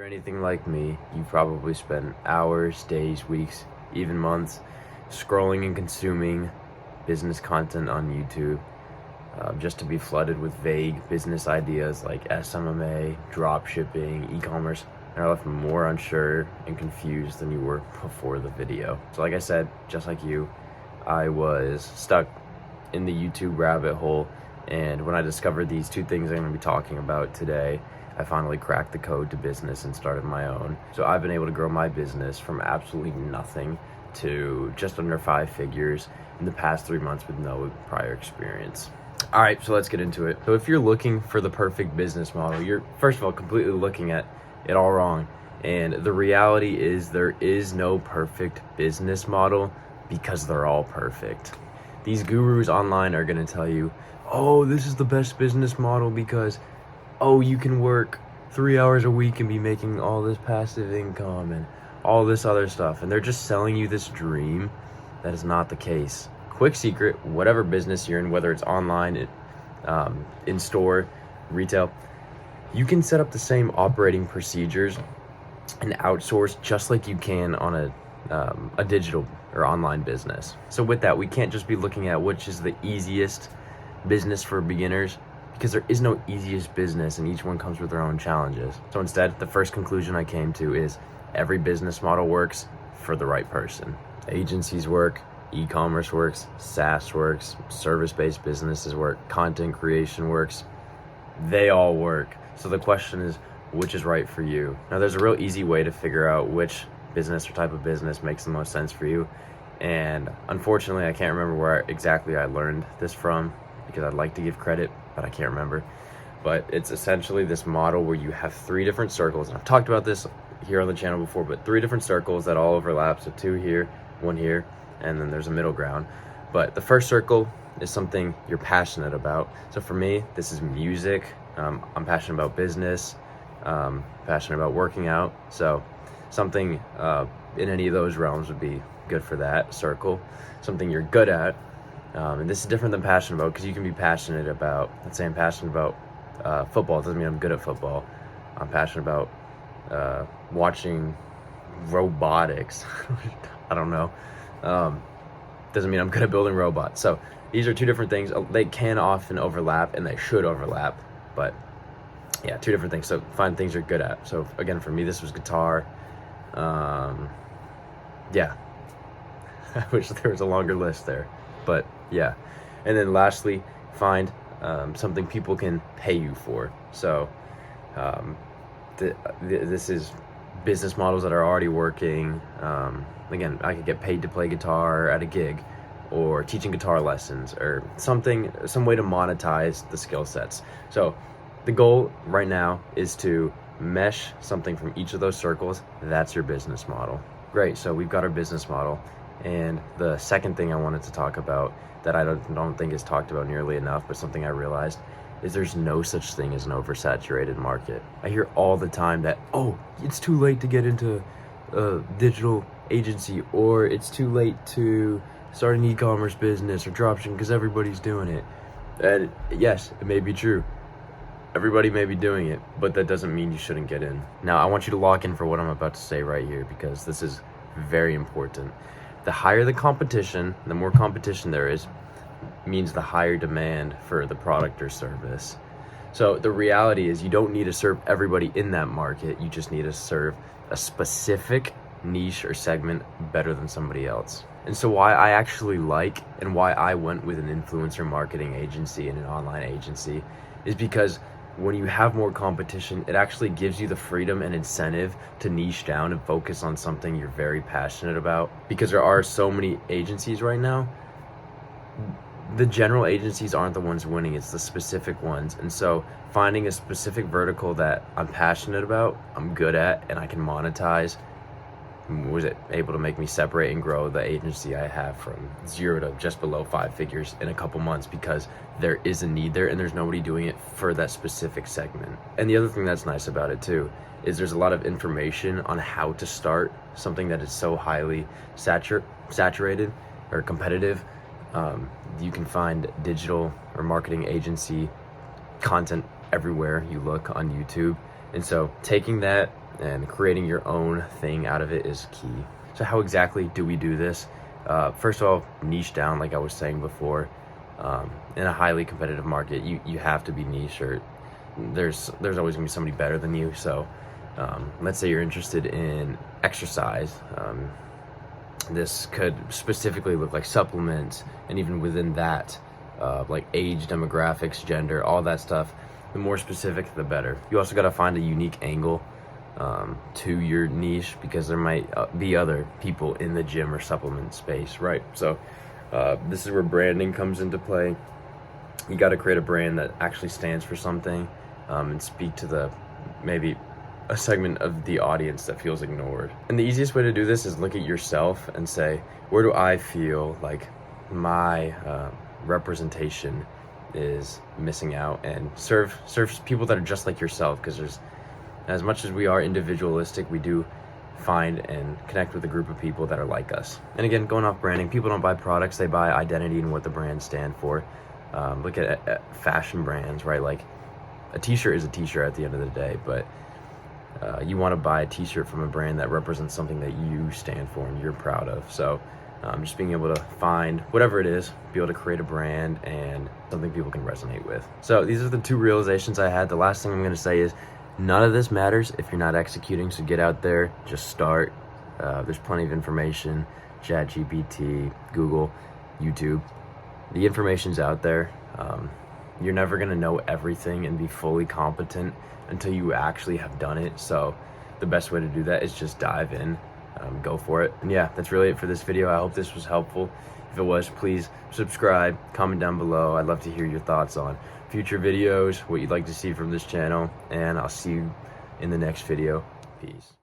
anything like me, you've probably spent hours, days, weeks, even months scrolling and consuming business content on YouTube just to be flooded with vague business ideas like SMMA, drop shipping, e-commerce, and are left more unsure and confused than you were before the video. So like I said, just like you, I was stuck in the YouTube rabbit hole, and when I discovered these two things I'm going to be talking about today, I finally cracked the code to business and started my own. So I've been able to grow my business from absolutely nothing to just under 5 figures in the past 3 months with no prior experience. All right, so let's get into it. So if you're looking for the perfect business model, you're first of all completely looking at it all wrong. And the reality is there is no perfect business model because they're all perfect. These gurus online are gonna tell you, oh, this is the best business model because oh, you can work 3 hours a week and be making all this passive income and all this other stuff. And they're just selling you this dream. That is not the case. Quick secret, whatever business you're in, whether it's online, in store, retail, you can set up the same operating procedures and outsource just like you can on a digital or online business. So with that, we can't just be looking at which is the easiest business for beginners, because there is no easiest business and each one comes with their own challenges. So instead, the first conclusion I came to is every business model works for the right person. Agencies work, e-commerce works, SaaS works, service-based businesses work, content creation works. They all work. So the question is, which is right for you? Now, there's a real easy way to figure out which business or type of business makes the most sense for you. And unfortunately, I can't remember where exactly I learned this from, because I'd like to give credit, but I can't remember. But it's essentially this model where you have 3 different circles. And I've talked about this here on the channel before, but 3 different circles that all overlap. So 2 here, 1 here, and then there's a middle ground. But the first circle is something you're passionate about. So for me, this is music. I'm passionate about business, passionate about working out. So something in any of those realms would be good for that circle. Something you're good at. And this is different than passionate about, because you can be passionate about, let's say I'm passionate about football. It doesn't mean I'm good at football. I'm passionate about watching robotics. I don't know. Doesn't mean I'm good at building robots. So these are 2 different things. They can often overlap, and they should overlap. But yeah, 2 different things. So find things you're good at. So again, for me, this was guitar. Yeah. I wish there was a longer list there. But yeah. And then lastly, find something people can pay you for. So this is business models that are already working. Again, I could get paid to play guitar at a gig, or teaching guitar lessons, or some way to monetize the skill sets. So the goal right now is to mesh something from each of those circles. That's your business model. Great, so we've got our business model. And the second thing I wanted to talk about that I don't think is talked about nearly enough, but something I realized, is there's no such thing as an oversaturated market. I hear all the time that, oh, it's too late to get into a digital agency, or it's too late to start an e-commerce business or dropshipping because everybody's doing it. And yes, it may be true. Everybody may be doing it, but that doesn't mean you shouldn't get in. Now, I want you to lock in for what I'm about to say right here, because this is very important. The higher the competition, the more competition there is, means the higher demand for the product or service. So the reality is you don't need to serve everybody in that market. You just need to serve a specific niche or segment better than somebody else. And so why I actually like, and why I went with an influencer marketing agency and an online agency, is because when you have more competition, it actually gives you the freedom and incentive to niche down and focus on something you're very passionate about. Because there are so many agencies right now, the general agencies aren't the ones winning, it's the specific ones. And so finding a specific vertical that I'm passionate about, I'm good at, and I can monetize, was it able to make me separate and grow the agency I have from 0 to just below 5 figures in a couple months, because there is a need there and there's nobody doing it for that specific segment. And the other thing that's nice about it too is there's a lot of information on how to start something that is so highly saturated or competitive. You can find digital or marketing agency content everywhere you look on YouTube. And so taking that and creating your own thing out of it is key. So how exactly do we do this? First of all, niche down, like I was saying before. In a highly competitive market, you have to be niche, or there's always gonna be somebody better than you. So let's say you're interested in exercise. This could specifically look like supplements, and even within that, like age, demographics, gender, all that stuff. The more specific, the better. You also got to find a unique angle to your niche, because there might be other people in the gym or supplement space, right? So this is where branding comes into play. You got to create a brand that actually stands for something, and speak to the maybe a segment of the audience that feels ignored. And the easiest way to do this is look at yourself and say, where do I feel like my representation is missing out, and serve people that are just like yourself, because there's, as much as we are individualistic, we do find and connect with a group of people that are like us. And again, going off branding, people don't buy products, they buy identity and what the brands stand for. Look at fashion brands, right? Like a t-shirt is a t-shirt at the end of the day, but you want to buy a t-shirt from a brand that represents something that you stand for and you're proud of. So just being able to find whatever it is, be able to create a brand and something people can resonate with. So these are the two realizations I had. The last thing I'm going to say is none of this matters if you're not executing. So get out there, just start. There's plenty of information, ChatGPT, Google, YouTube. The information's out there. You're never going to know everything and be fully competent until you actually have done it. So the best way to do that is just dive in, go for it. And yeah, that's really it for this video. I hope this was helpful. If it was, please subscribe, comment down below. I'd love to hear your thoughts on future videos, what you'd like to see from this channel, and I'll see you in the next video. Peace.